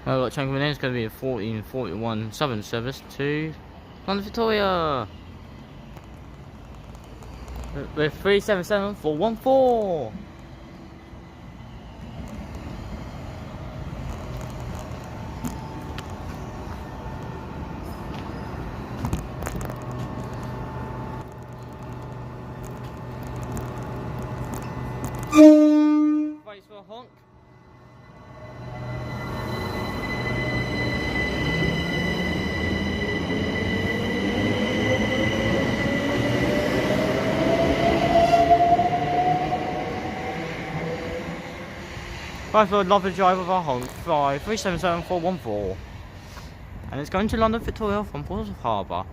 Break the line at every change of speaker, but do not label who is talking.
Well, what change in is going to be a 1441 Southern service to London Victoria. With 377414. Face for a honk. Right for lovely drive with our honk, fly 377414. And it's going to London Victoria from Portsmouth Harbour.